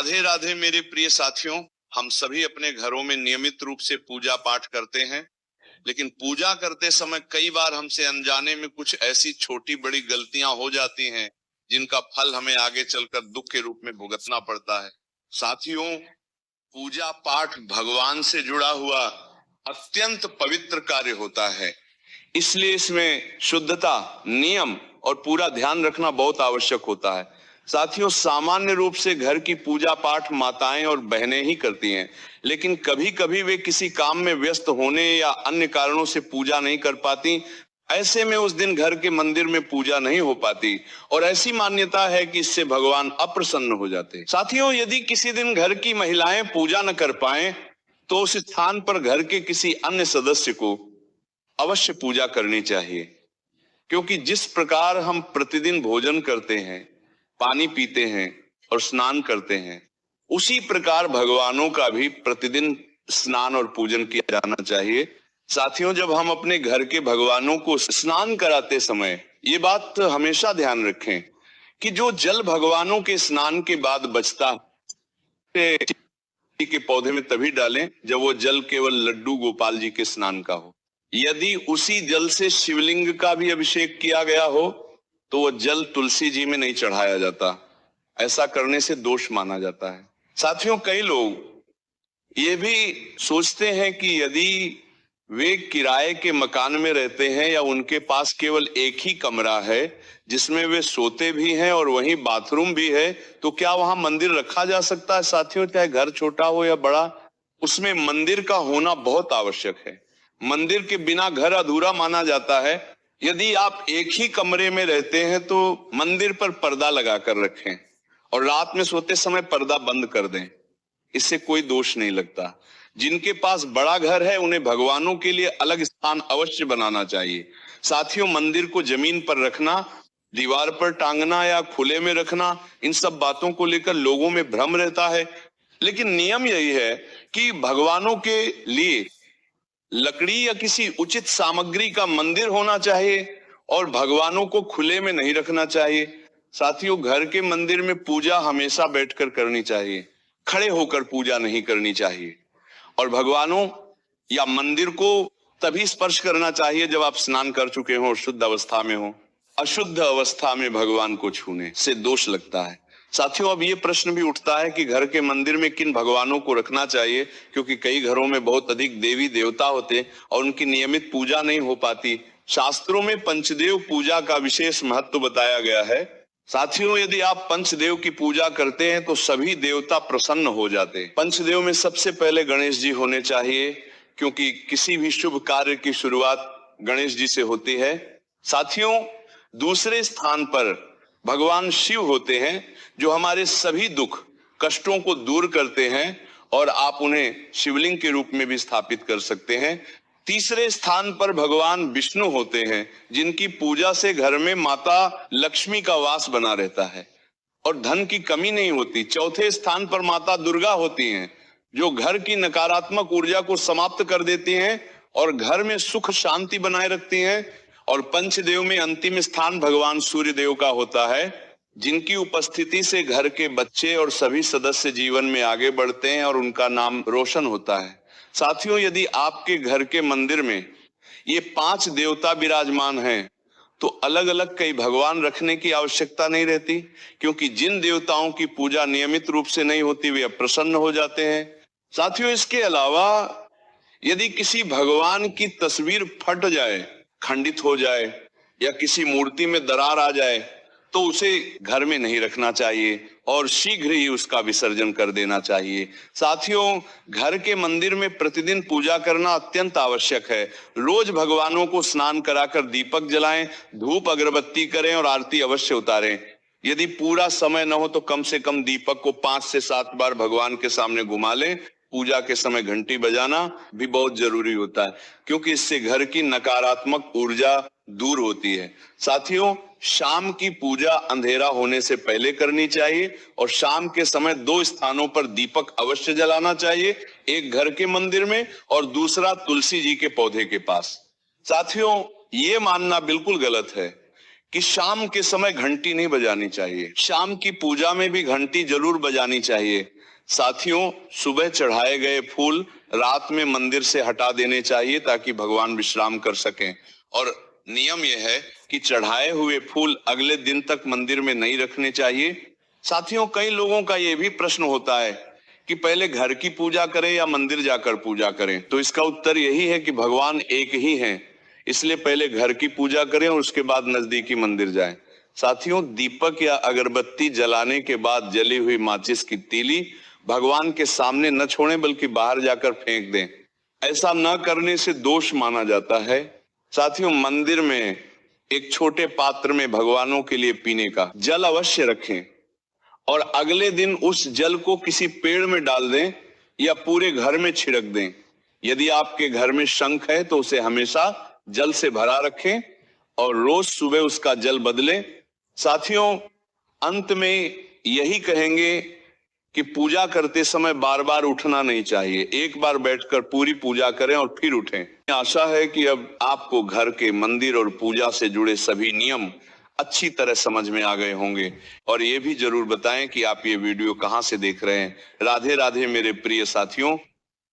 राधे राधे मेरे प्रिय साथियों। हम सभी अपने घरों में नियमित रूप से पूजा पाठ करते हैं, लेकिन पूजा करते समय कई बार हमसे अनजाने में कुछ ऐसी छोटी बड़ी गलतियां हो जाती हैं जिनका फल हमें आगे चलकर दुख के रूप में भुगतना पड़ता है। साथियों, पूजा पाठ भगवान से जुड़ा हुआ अत्यंत पवित्र कार्य होता है, इसलिए इसमें शुद्धता, नियम और पूरा ध्यान रखना बहुत आवश्यक होता है। साथियों, सामान्य रूप से घर की पूजा पाठ माताएं और बहनें ही करती हैं, लेकिन कभी कभी वे किसी काम में व्यस्त होने या अन्य कारणों से पूजा नहीं कर पाती। ऐसे में उस दिन घर के मंदिर में पूजा नहीं हो पाती और ऐसी मान्यता है कि इससे भगवान अप्रसन्न हो जाते। साथियों, यदि किसी दिन घर की महिलाएं पूजा न कर पाए तो उस स्थान पर घर के किसी अन्य सदस्य को अवश्य पूजा करनी चाहिए, क्योंकि जिस प्रकार हम प्रतिदिन भोजन करते हैं, पानी पीते हैं और स्नान करते हैं, उसी प्रकार भगवानों का भी प्रतिदिन स्नान और पूजन किया जाना चाहिए। साथियों, जब हम अपने घर के भगवानों को स्नान कराते समय ये बात हमेशा ध्यान रखें कि जो जल भगवानों के स्नान के बाद बचता है के पौधे में तभी डालें जब वो जल केवल लड्डू गोपाल जी के स्नान का हो। यदि उसी जल से शिवलिंग का भी अभिषेक किया गया हो तो वो जल तुलसी जी में नहीं चढ़ाया जाता। ऐसा करने से दोष माना जाता है। साथियों, कई लोग ये भी सोचते हैं कि यदि वे किराए के मकान में रहते हैं या उनके पास केवल एक ही कमरा है जिसमें वे सोते भी हैं और वहीं बाथरूम भी है, तो क्या वहां मंदिर रखा जा सकता है? साथियों, चाहे घर छोटा हो या बड़ा, उसमें मंदिर का होना बहुत आवश्यक है। मंदिर के बिना घर अधूरा माना जाता है। यदि आप एक ही कमरे में रहते हैं तो मंदिर पर पर्दा लगाकर रखें और रात में सोते समय पर्दा बंद कर दें। इससे कोई दोष नहीं लगता। जिनके पास बड़ा घर है उन्हें भगवानों के लिए अलग स्थान अवश्य बनाना चाहिए। साथियों, मंदिर को जमीन पर रखना, दीवार पर टांगना या खुले में रखना, इन सब बातों को लेकर लोगों में भ्रम रहता है, लेकिन नियम यही है कि भगवानों के लिए लकड़ी या किसी उचित सामग्री का मंदिर होना चाहिए और भगवानों को खुले में नहीं रखना चाहिए। साथियों, घर के मंदिर में पूजा हमेशा बैठकर करनी चाहिए, खड़े होकर पूजा नहीं करनी चाहिए। और भगवानों या मंदिर को तभी स्पर्श करना चाहिए जब आप स्नान कर चुके हो और शुद्ध अवस्था में हो। अशुद्ध अवस्था में भगवान को छूने से दोष लगता है। साथियों, अब ये प्रश्न भी उठता है कि घर के मंदिर में किन भगवानों को रखना चाहिए, क्योंकि कई घरों में बहुत अधिक देवी देवता होते और उनकी नियमित पूजा नहीं हो पाती। शास्त्रों में पंचदेव पूजा का विशेष महत्व बताया गया है। साथियों, यदि आप पंचदेव की पूजा करते हैं तो सभी देवता प्रसन्न हो जाते हैं। पंचदेव में सबसे पहले गणेश जी होने चाहिए, क्योंकि किसी भी शुभ कार्य की शुरुआत गणेश जी से होती है। साथियों, दूसरे स्थान पर भगवान शिव होते हैं, जो हमारे सभी दुख कष्टों को दूर करते हैं और आप उन्हें शिवलिंग के रूप में भी स्थापित कर सकते हैं। तीसरे स्थान पर भगवान विष्णु होते हैं, जिनकी पूजा से घर में माता लक्ष्मी का वास बना रहता है और धन की कमी नहीं होती। चौथे स्थान पर माता दुर्गा होती हैं, जो घर की नकारात्मक ऊर्जा को समाप्त कर देती हैं और घर में सुख शांति बनाए रखती हैं। और पंचदेव में अंतिम स्थान भगवान सूर्य देव का होता है, जिनकी उपस्थिति से घर के बच्चे और सभी सदस्य जीवन में आगे बढ़ते हैं और उनका नाम रोशन होता है। साथियों, यदि आपके घर के मंदिर में ये 5 देवता विराजमान हैं तो अलग अलग कई भगवान रखने की आवश्यकता नहीं रहती, क्योंकि जिन देवताओं की पूजा नियमित रूप से नहीं होती वे अप्रसन्न हो जाते हैं। साथियों, इसके अलावा यदि किसी भगवान की तस्वीर फट जाए, खंडित हो जाए या किसी मूर्ति में दरार आ जाए तो उसे घर में नहीं रखना चाहिए और शीघ्र ही उसका विसर्जन कर देना चाहिए। साथियों, घर के मंदिर में प्रतिदिन पूजा करना अत्यंत आवश्यक है। रोज भगवानों को स्नान कराकर दीपक जलाएं, धूप अगरबत्ती करें और आरती अवश्य उतारें। यदि पूरा समय न हो तो कम से कम दीपक को 5 से 7 बार भगवान के सामने घुमा लें। पूजा के समय घंटी बजाना भी बहुत जरूरी होता है, क्योंकि इससे घर की नकारात्मक ऊर्जा दूर होती है। साथियों, शाम की पूजा अंधेरा होने से पहले करनी चाहिए और शाम के समय 2 स्थानों पर दीपक अवश्य जलाना चाहिए, एक घर के मंदिर में और दूसरा तुलसी जी के पौधे के पास। साथियों, ये मानना बिल्कुल गलत है कि शाम के समय घंटी नहीं बजानी चाहिए। शाम की पूजा में भी घंटी जरूर बजानी चाहिए। साथियों, सुबह चढ़ाए गए फूल रात में मंदिर से हटा देने चाहिए ताकि भगवान विश्राम कर सकें। और नियम यह है कि चढ़ाए हुए फूल अगले दिन तक मंदिर में नहीं रखने चाहिए। साथियों, कई लोगों का यह भी प्रश्न होता है कि पहले घर की पूजा करें या मंदिर जाकर पूजा करें। तो इसका उत्तर यही है कि भगवान एक ही हैं, इसलिए पहले घर की पूजा करें और उसके बाद नजदीकी मंदिर जाएं। साथियों, दीपक या अगरबत्ती जलाने के बाद जली हुई माचिस की तीली भगवान के सामने न छोड़ें बल्कि बाहर जाकर फेंक दें। ऐसा न करने से दोष माना जाता है। साथियों, मंदिर में एक छोटे पात्र में भगवानों के लिए पीने का जल अवश्य रखें और अगले दिन उस जल को किसी पेड़ में डाल दें या पूरे घर में छिड़क दें। यदि आपके घर में शंख है तो उसे हमेशा जल से भरा रखें और रोज सुबह उसका जल बदलें। साथियों, अंत में यही कहेंगे कि पूजा करते समय बार बार उठना नहीं चाहिए। एक बार बैठकर पूरी पूजा करें और फिर उठें। आशा है कि अब आपको घर के मंदिर और पूजा से जुड़े सभी नियम अच्छी तरह समझ में आ गए होंगे। और ये भी जरूर बताएं कि आप ये वीडियो कहां से देख रहे हैं। राधे राधे मेरे प्रिय साथियों।